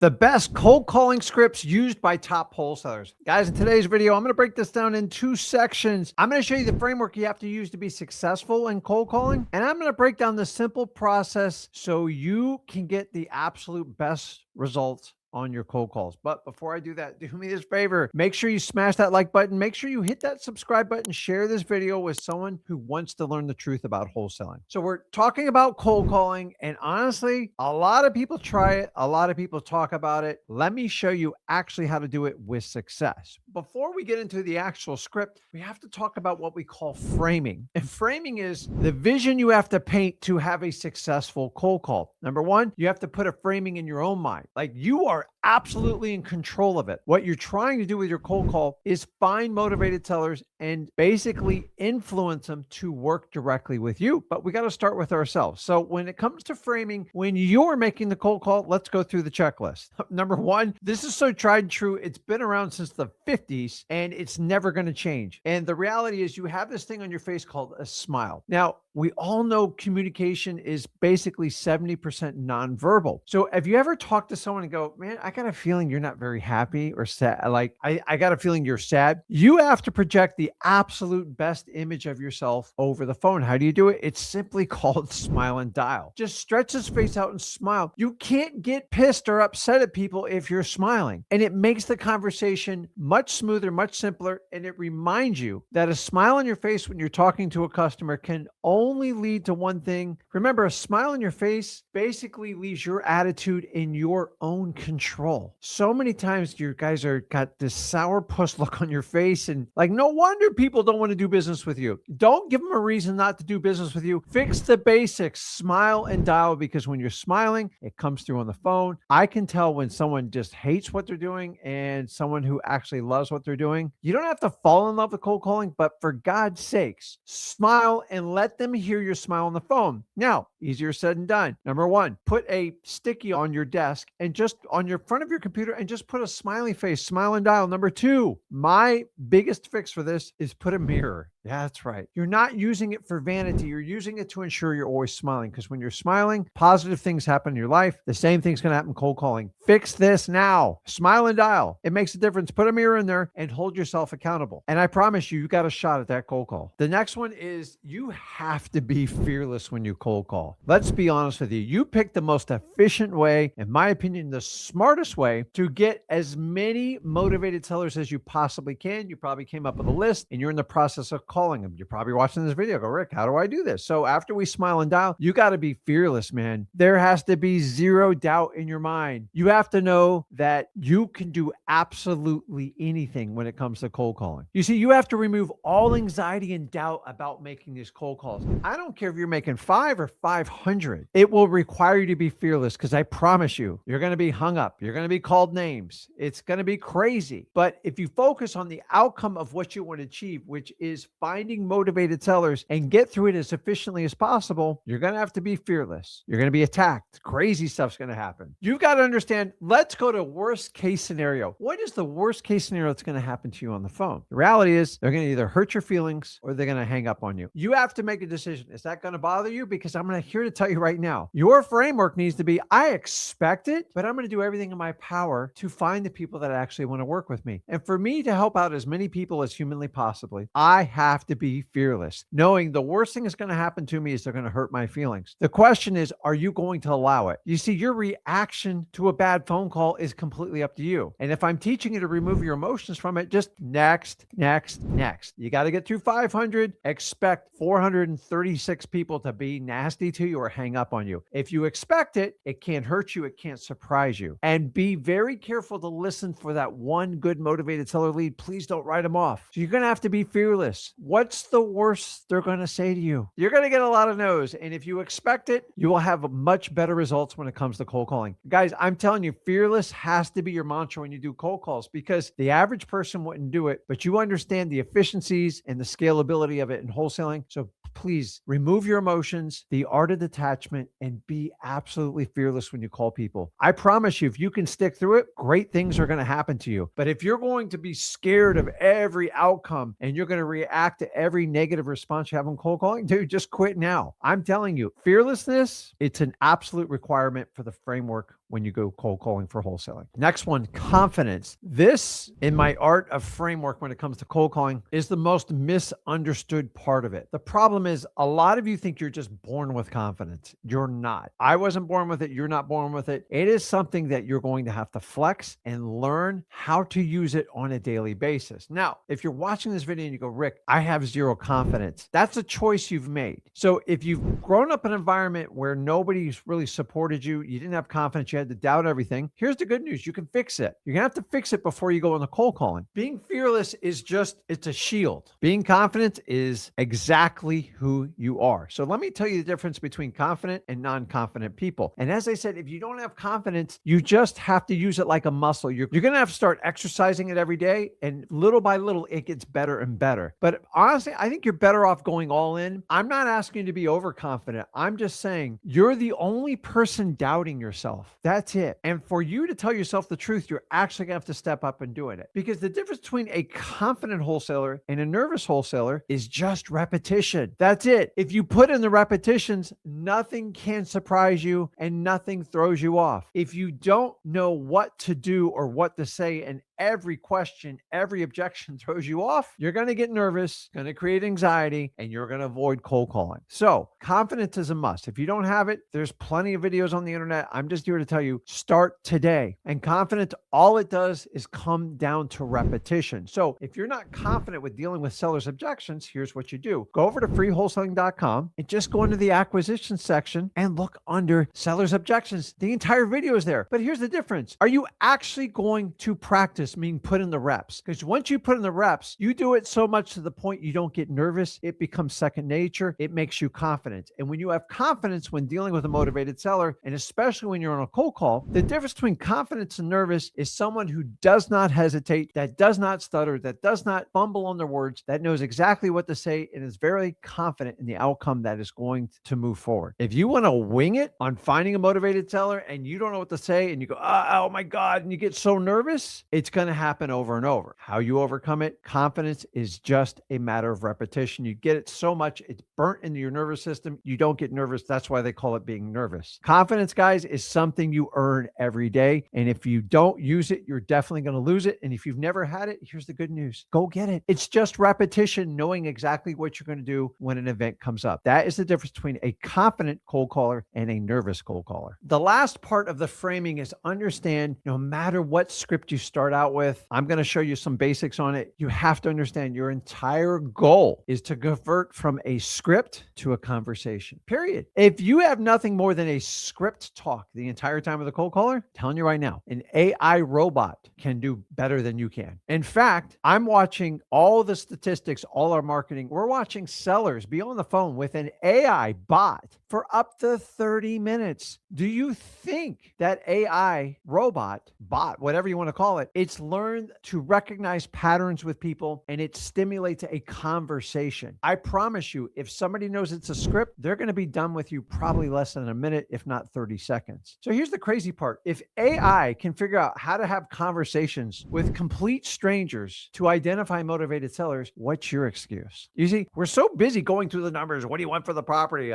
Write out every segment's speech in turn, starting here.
The best cold calling scripts used by top wholesalers. Guys, in today's video, I'm going to break this down in two sections. I'm going to show you the framework you have to use to be successful in cold calling, and I'm going to break down the simple process so you can get the absolute best results on your cold calls. But before I do that, do me this favor. Make sure you smash that like button. Make sure you hit that subscribe button. Share this video with someone who wants to learn the truth about wholesaling. So we're talking about cold calling, and honestly, a lot of people try it. A lot of people talk about it. Let me show you actually how to do it with success. Before we get into the actual script, we have to talk about what we call framing. And framing is the vision you have to paint to have a successful cold call. Number one, you have to put a framing in your own mind. Like you are absolutely in control of it. What you're trying to do with your cold call is find motivated sellers and basically influence them to work directly with you. But we got to start with ourselves. So when it comes to framing, when you're making the cold call, let's go through the checklist. Number one, this is so tried and true. It's been around since the 50s and it's never going to change. And the reality is you have this thing on your face called a smile. Now, we all know communication is basically 70% nonverbal. So have you ever talked to someone and go, man, I got a feeling you're not very happy or sad. Like I got a feeling you're sad. You have to project the absolute best image of yourself over the phone. How do you do it? It's simply called smile and dial. Just stretch his face out and smile. You can't get pissed or upset at people if you're smiling. And it makes the conversation much smoother, much simpler. And it reminds you that a smile on your face when you're talking to a customer can only lead to one thing. Remember, a smile on your face basically leaves your attitude in your own control. So many times you guys are got this sourpuss look on your face, and like, no wonder people don't want to do business with you. Don't give them a reason not to do business with you. Fix the basics, smile and dial, because when you're smiling, it comes through on the phone. I can tell when someone just hates what they're doing and someone who actually loves what they're doing. You don't have to fall in love with cold calling, but for God's sakes, smile and let them hear your smile on the phone. Now, easier said than done. Number one, put a sticky on your desk and just on your front of your computer and just put a smiley face, smile and dial. Number two, my biggest fix for this is put a mirror. Yeah, that's right. You're not using it for vanity. You're using it to ensure you're always smiling, because when you're smiling, positive things happen in your life. The same thing's going to happen cold calling. Fix this now. Smile and dial. It makes a difference. Put a mirror in there and hold yourself accountable. And I promise you got a shot at that cold call. The next one is you have to be fearless when you cold call. Let's be honest with you. You pick the most efficient way, in my opinion, the smartest way to get as many motivated sellers as you possibly can. You probably came up with a list and you're in the process of calling them. You're probably watching this video. Go, Rick, how do I do this? So after we smile and dial, you got to be fearless, man. There has to be zero doubt in your mind. You have to know that you can do absolutely anything when it comes to cold calling. You see, you have to remove all anxiety and doubt about making these cold calls. I don't care if you're making 5 or 500. It will require you to be fearless, because I promise you, you're going to be hung up. You're going to be called names. It's going to be crazy. But if you focus on the outcome of what you want to achieve, which is finding motivated sellers, and get through it as efficiently as possible, you're going to have to be fearless. You're going to be attacked. Crazy stuff's going to happen. You've got to understand, let's go to worst case scenario. What is the worst case scenario that's going to happen to you on the phone? The reality is they're going to either hurt your feelings or they're going to hang up on you. You have to make a decision. Is that going to bother you? Because I'm here to tell you right now, your framework needs to be, I expect it, but I'm going to do everything in my power to find the people that actually want to work with me. And for me to help out as many people as humanly possibly, I have to be fearless, knowing the worst thing that's going to happen to me is they're going to hurt my feelings. The question is, are you going to allow it? You see, your reaction to a bad phone call is completely up to you. And if I'm teaching you to remove your emotions from it, just next, next, next. You got to get through 500. Expect 436 people to be nasty to you or hang up on you. If you expect it, it can't hurt you. It can't surprise you. And be very careful to listen for that one good motivated seller lead. Please don't write them off. So you're going to have to be fearless. What's the worst they're going to say to you? You're going to get a lot of no's. And if you expect it, you will have much better results when it comes to cold calling. Guys, I'm telling you, fearless has to be your mantra when you do cold calls, because the average person wouldn't do it, but you understand the efficiencies and the scalability of it in wholesaling. So please remove your emotions, the art of detachment, and be absolutely fearless when you call people. I promise you, if you can stick through it, great things are going to happen to you. But if you're going to be scared of every outcome and you're going to react to every negative response you have on cold calling, dude, just quit now. I'm telling you, fearlessness, it's an absolute requirement for the framework when you go cold calling for wholesaling. Next one, confidence. This, in my art of framework when it comes to cold calling, is the most misunderstood part of it. The problem is a lot of you think you're just born with confidence. You're not. I wasn't born with it. You're not born with it. It is something that you're going to have to flex and learn how to use it on a daily basis. Now, if you're watching this video and you go, Rick, I have zero confidence, that's a choice you've made. So if you've grown up in an environment where nobody's really supported you, you didn't have confidence, you had to doubt everything, here's the good news. You can fix it. You're going to have to fix it before you go into cold calling. Being fearless is just, it's a shield. Being confident is exactly who you are. So let me tell you the difference between confident and non-confident people. And as I said, if you don't have confidence, you just have to use it like a muscle. You're going to have to start exercising it every day, and little by little, it gets better and better. But honestly, I think you're better off going all in. I'm not asking you to be overconfident. I'm just saying you're the only person doubting yourself. That's it. And for you to tell yourself the truth, you're actually going to have to step up and doing it. Because the difference between a confident wholesaler and a nervous wholesaler is just repetition. That's it. If you put in the repetitions, nothing can surprise you and nothing throws you off. If you don't know what to do or what to say, and every question, every objection throws you off, you're going to get nervous, going to create anxiety, and you're going to avoid cold calling. So confidence is a must. If you don't have it, there's plenty of videos on the internet. I'm just here to tell you, start today. And confidence, all it does is come down to repetition. So if you're not confident with dealing with sellers' objections, here's what you do. Go over to freewholesaling.com and just go into the acquisition section and look under sellers' objections. The entire video is there. But here's the difference. Are you actually going to practice, meaning put in the reps? Because once you put in the reps, you do it so much to the point you don't get nervous. It becomes second nature. It makes you confident. And when you have confidence when dealing with a motivated seller, and especially when you're on a cold call, the difference between confidence and nervous is someone who does not hesitate, that does not stutter, that does not fumble on their words, that knows exactly what to say, and is very confident in the outcome that is going to move forward. If you want to wing it on finding a motivated seller and you don't know what to say and you go, oh my God, and you get so nervous, it's going to happen over and over. How you overcome it? Confidence is just a matter of repetition. You get it so much, it's burnt into your nervous system. You don't get nervous. That's why they call it being nervous. Confidence, guys, is something you earn every day. And if you don't use it, you're definitely going to lose it. And if you've never had it, here's the good news. Go get it. It's just repetition, knowing exactly what you're going to do when an event comes up. That is the difference between a confident cold caller and a nervous cold caller. The last part of the framing is understand no matter what script you start out with, I'm going to show you some basics on it. You have to understand your entire goal is to convert from a script to a conversation, period. If you have nothing more than a script talk the entire time with a cold caller, I'm telling you right now, an AI robot can do better than you can. In fact, I'm watching all the statistics, all our marketing. We're watching sellers be on the phone with an AI bot for up to 30 minutes. Do you think that AI robot, bot, whatever you want to call it, it's learned to recognize patterns with people and it stimulates a conversation? I promise you, if somebody knows it's a script, they're going to be done with you probably less than a minute, if not 30 seconds. So here's the crazy part. If AI can figure out how to have conversations with complete strangers to identify motivated sellers, what's your excuse? You see, we're so busy going through the numbers. What do you want for the property?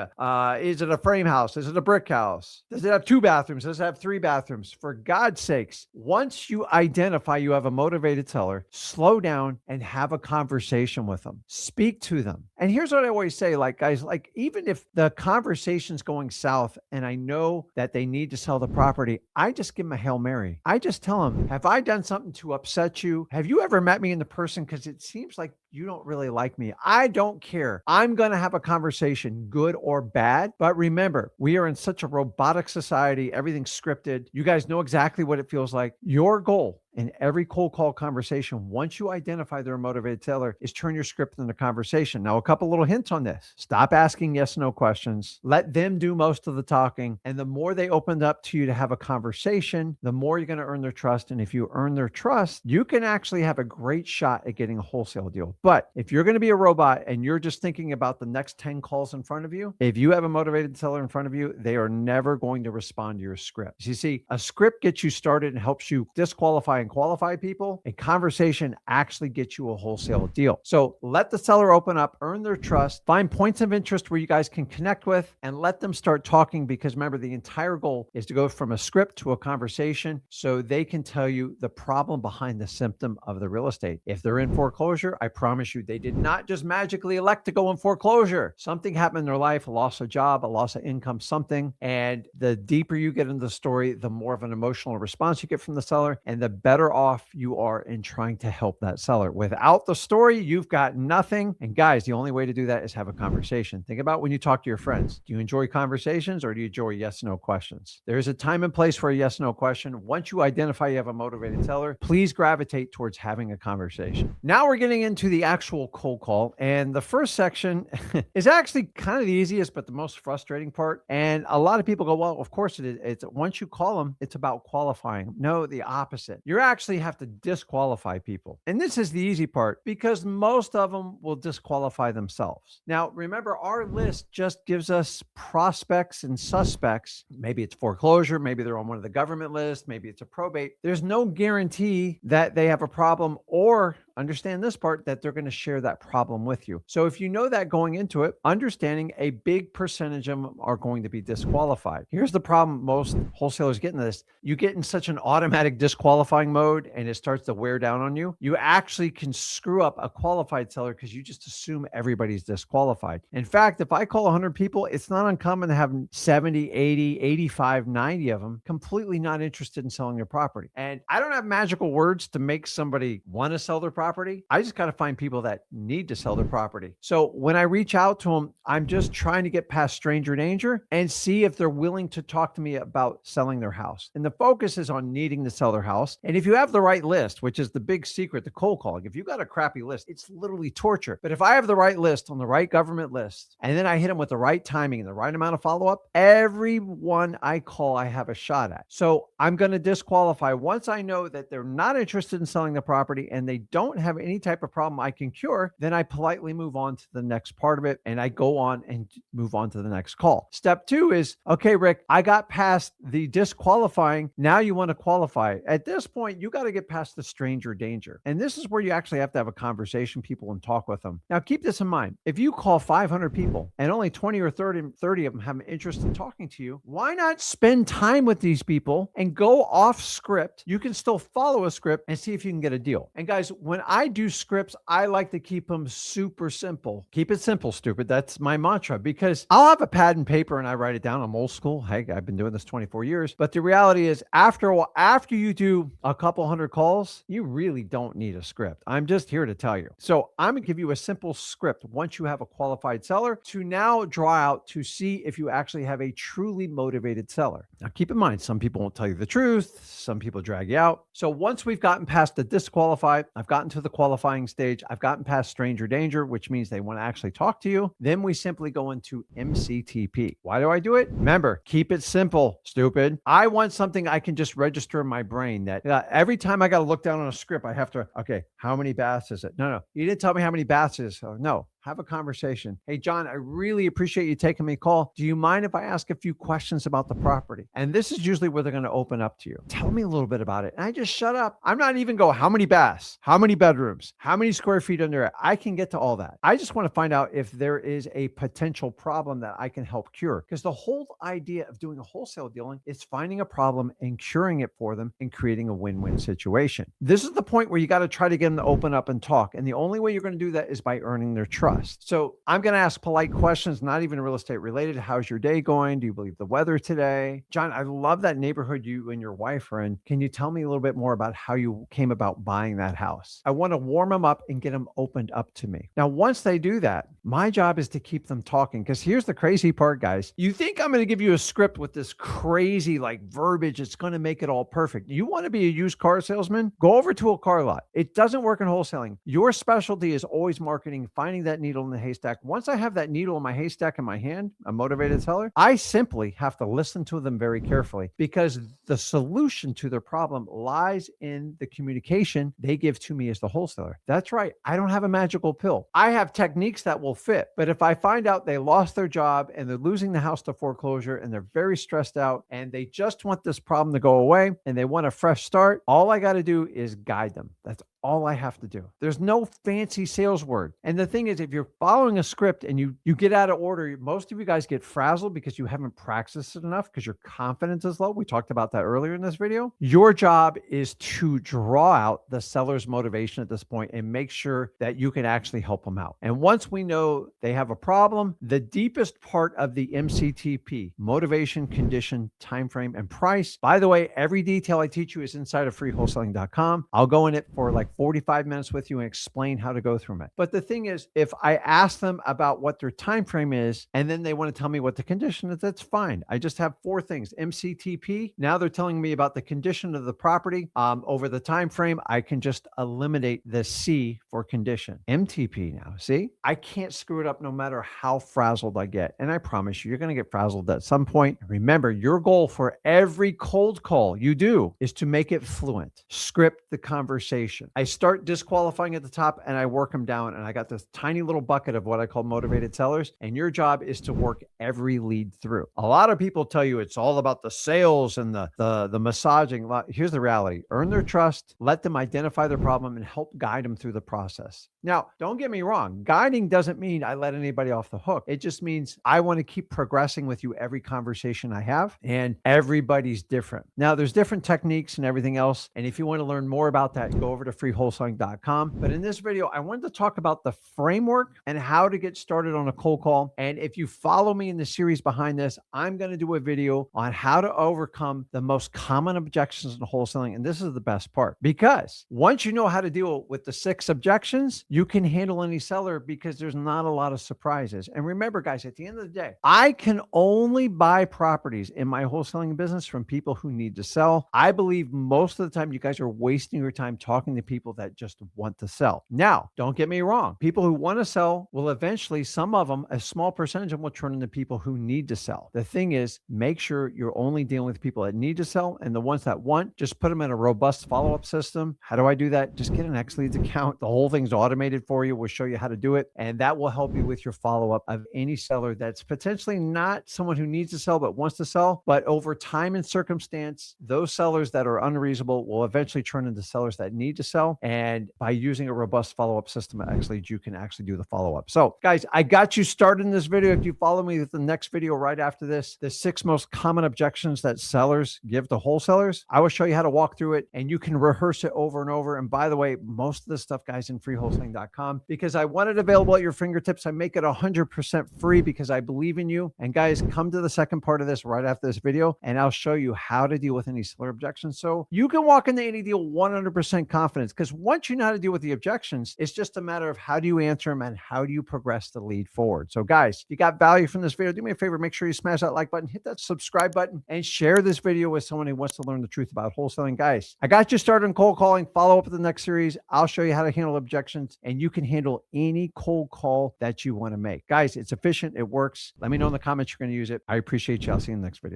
Is it a frame house? Is it a brick house? Does it have 2 bathrooms? Does it have 3 bathrooms? For God's sakes, once you identify you have a motivated seller, slow down and have a conversation with them. Speak to them. And here's what I always say, like, guys, like, even if the conversation's going south and I know that they need to sell the property, I just give them a Hail Mary. I just tell them, have I done something to upset you? Have you ever met me in the person? Because it seems like you don't really like me. I don't care. I'm going to have a conversation, good or bad. But remember, we are in such a robotic society. Everything's scripted. You guys know exactly what it feels like. Your goal in every cold call conversation, once you identify they're a motivated seller, is turn your script into conversation. Now, a couple little hints on this. Stop asking yes/no questions. Let them do most of the talking. And the more they open up to you to have a conversation, the more you're going to earn their trust. And if you earn their trust, you can actually have a great shot at getting a wholesale deal. But if you're going to be a robot and you're just thinking about the next 10 calls in front of you, if you have a motivated seller in front of you, they are never going to respond to your script. You see, a script gets you started and helps you disqualify and qualify people, a conversation actually gets you a wholesale deal. So let the seller open up, earn their trust, find points of interest where you guys can connect with, and let them start talking, because remember, the entire goal is to go from a script to a conversation so they can tell you the problem behind the symptom of the real estate. If they're in foreclosure, I promise you, they did not just magically elect to go in foreclosure. Something happened in their life, a loss of job, a loss of income, something. And the deeper you get into the story, the more of an emotional response you get from the seller, and the better off you are in trying to help that seller. Without the story, you've got nothing. And guys, the only way to do that is have a conversation. Think about when you talk to your friends. Do you enjoy conversations, or do you enjoy yes/no questions? There's a time and place for a yes/no question. Once you identify you have a motivated seller, please gravitate towards having a conversation. Now we're getting into the actual cold call. And the first section is actually kind of the easiest, but the most frustrating part. And a lot of people go, well, of course it is. It's once you call them, it's about qualifying. No, the opposite. You actually have to disqualify people. And this is the easy part, because most of them will disqualify themselves. Now, remember, our list just gives us prospects and suspects. Maybe it's foreclosure. Maybe they're on one of the government lists. Maybe it's a probate. There's no guarantee that they have a problem, or understand this part, that they're going to share that problem with you. So if you know that going into it, understanding a big percentage of them are going to be disqualified. Here's the problem most wholesalers get in this. You get in such an automatic disqualifying mode and it starts to wear down on you. You actually can screw up a qualified seller because you just assume everybody's disqualified. In fact, if I call 100 people, it's not uncommon to have 70, 80, 85, 90 of them completely not interested in selling their property. And I don't have magical words to make somebody want to sell their property. I just got to find people that need to sell their property. So when I reach out to them, I'm just trying to get past stranger danger and see if they're willing to talk to me about selling their house. And the focus is on needing to sell their house. And if you have the right list, which is the big secret, the cold calling, if you got a crappy list, it's literally torture. But if I have the right list on the right government list, and then I hit them with the right timing and the right amount of follow-up, everyone I call, I have a shot at. So I'm going to disqualify once I know that they're not interested in selling the property and they don't have any type of problem I can cure. Then I politely move on to the next part of it, and I go on and move on to the next call. Step 2 is, okay, Rick, I got past the disqualifying. Now you want to qualify. At this point, you got to get past the stranger danger. And this is where you actually have to have a conversation, people, and talk with them. Now, keep this in mind. If you call 500 people and only 20 or 30 of them have an interest in talking to you, why not spend time with these people and go off script? You can still follow a script and see if you can get a deal. And guys, when I do scripts, I like to keep them super simple. Keep it simple, stupid. That's my mantra, because I'll have a pad and paper and I write it down. I'm old school. Hey, I've been doing this 24 years. But the reality is, after a while, after you do a couple hundred calls, you really don't need a script. I'm just here to tell you. So I'm gonna give you a simple script once you have a qualified seller to now draw out to see if you actually have a truly motivated seller. Now, keep in mind, some people won't tell you the truth. Some people drag you out. So once we've gotten past the disqualified, I've gotten to the qualifying stage, I've gotten past stranger danger, which means they want to actually talk to you. Then we simply go into MCTP. Why do I do it? Remember, keep it simple, stupid. I want something I can just register in my brain that every time I got to look down on a script, I have to, okay, how many baths is it? No, you didn't tell me how many baths it is. Oh, no. Have a conversation. Hey, John, I really appreciate you taking me a call. Do you mind if I ask a few questions about the property? And this is usually where they're going to open up to you. Tell me a little bit about it. And I just shut up. I'm not even go, how many baths, how many bedrooms, how many square feet under it? I can get to all that. I just want to find out if there is a potential problem that I can help cure. Because the whole idea of doing a wholesale dealing is finding a problem and curing it for them and creating a win-win situation. This is the point where you got to try to get them to open up and talk. And the only way you're going to do that is by earning their trust. So I'm going to ask polite questions, not even real estate related. How's your day going? Do you believe the weather today? John, I love that neighborhood you and your wife are in. Can you tell me a little bit more about how you came about buying that house? I want to warm them up and get them opened up to me. Now, once they do that, my job is to keep them talking, because here's the crazy part, guys. You think I'm going to give you a script with this crazy verbiage. It's going to make it all perfect. You want to be a used car salesman? Go over to a car lot. It doesn't work in wholesaling. Your specialty is always marketing, finding that needle in the haystack. Once I have that needle in my haystack in my hand, a motivated seller, I simply have to listen to them very carefully, because the solution to their problem lies in the communication they give to me as the wholesaler. That's right. I don't have a magical pill. I have techniques that will fit. But if I find out they lost their job and they're losing the house to foreclosure and they're very stressed out and they just want this problem to go away and they want a fresh start, all I got to do is guide them. That's all I have to do. There's no fancy sales word. And the thing is, if you're following a script and you get out of order, most of you guys get frazzled because you haven't practiced it enough, because your confidence is low. We talked about that earlier in this video. Your job is to draw out the seller's motivation at this point and make sure that you can actually help them out. And once we know they have a problem, the deepest part of the MCTP, motivation, condition, time frame, and price. By the way, every detail I teach you is inside of freewholesaling.com. I'll go in it for like 45 minutes with you and explain how to go through it. But the thing is, if I ask them about what their time frame is and then they want to tell me what the condition is, that's fine. I just have 4 things. MCTP. Now they're telling me about the condition of the property. Over the time frame, I can just eliminate the C for condition. MTP now. See, I can't screw it up no matter how frazzled I get. And I promise you, you're going to get frazzled at some point. Remember, your goal for every cold call you do is to make it fluent. Script the conversation. I start disqualifying at the top and I work them down. And I got this tiny little bucket of what I call motivated sellers. And your job is to work every lead through. A lot of people tell you it's all about the sales and the massaging. Here's the reality. Earn their trust, let them identify their problem, and help guide them through the process. Now, don't get me wrong. Guiding doesn't mean I let anybody off the hook. It just means I want to keep progressing with you every conversation I have, and everybody's different. Now, there's different techniques and everything else. And if you want to learn more about that, go over to freewholesaling.com. But in this video, I wanted to talk about the framework and how to get started on a cold call. And if you follow me in the series behind this, I'm going to do a video on how to overcome the most common objections in wholesaling. And this is the best part, because once you know how to deal with the 6 objections, you can handle any seller, because there's not a lot of surprises. And remember, guys, at the end of the day, I can only buy properties in my wholesaling business from people who need to sell. I believe most of the time you guys are wasting your time talking to people that just want to sell. Now, don't get me wrong. People who want to sell will eventually, some of them, a small percentage of them will turn into people who need to sell. The thing is, make sure you're only dealing with people that need to sell, and the ones that want, just put them in a robust follow-up system. How do I do that? Just get an XLeads account. The whole thing's automated for you. We'll show you how to do it, and that will help you with your follow-up of any seller that's potentially not someone who needs to sell but wants to sell. But over time and circumstance, those sellers that are unreasonable will eventually turn into sellers that need to sell. And by using a robust follow-up system at XLeads, you can actually do the follow-up. So guys, I got you started in this video. If you follow me with the next video right after this, the 6 most common objections that sellers give to wholesalers, I will show you how to walk through it, and you can rehearse it over and over. And by the way, most of this stuff, guys, in freewholesaling.com, because I want it available at your fingertips. I make it 100% free because I believe in you. And guys, come to the second part of this right after this video, and I'll show you how to deal with any seller objections, so you can walk into any deal 100% confidence. Because once you know how to deal with the objections, it's just a matter of how do you answer them and how do you progress the lead forward. So guys, if you got value from this video, do me a favor, make sure you smash that like button, hit that subscribe button, and share this video with someone who wants to learn the truth about wholesaling. Guys, I got you started in cold calling. Follow up with the next series. I'll show you how to handle objections, and you can handle any cold call that you want to make. Guys, it's efficient. It works. Let me know in the comments you're going to use it. I appreciate you. I'll see you in the next video.